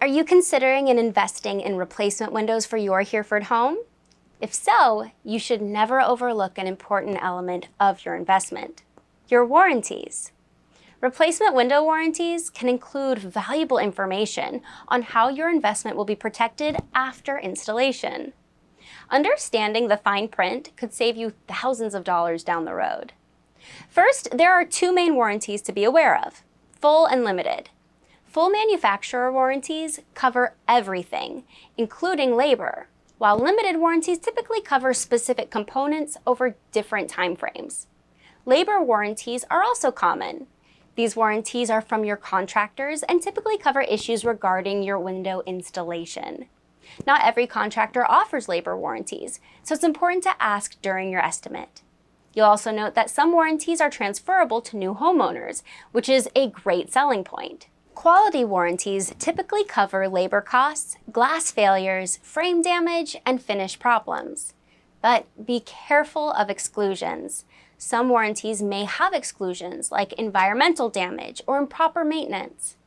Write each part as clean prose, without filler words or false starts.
Are you considering and investing in replacement windows for your Hereford home? If so, you should never overlook an important element of your investment: your warranties. Replacement window warranties can include valuable information on how your investment will be protected after installation. Understanding the fine print could save you thousands of dollars down the road. First, there are two main warranties to be aware of: full and limited. Full manufacturer warranties cover everything, including labor, while limited warranties typically cover specific components over different time frames. Labor warranties are also common. These warranties are from your contractors and typically cover issues regarding your window installation. Not every contractor offers labor warranties, so it's important to ask during your estimate. You'll also note that some warranties are transferable to new homeowners, which is a great selling point. Quality warranties typically cover labor costs, glass failures, frame damage, and finish problems. But be careful of exclusions. Some warranties may have exclusions like environmental damage or improper maintenance.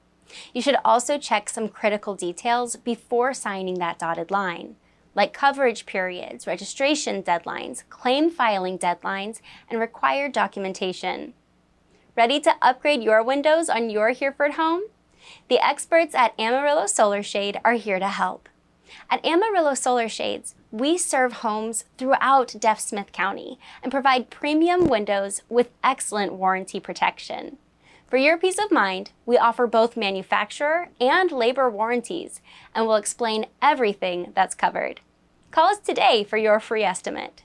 You should also check some critical details before signing that dotted line, like coverage periods, registration deadlines, claim filing deadlines, and required documentation. Ready to upgrade your windows on your Hereford home? The experts at Amarillo Solar Shade are here to help. At Amarillo Solar Shades, we serve homes throughout Deaf Smith County and provide premium windows with excellent warranty protection. For your peace of mind, we offer both manufacturer and labor warranties, and we'll explain everything that's covered. Call us today for your free estimate.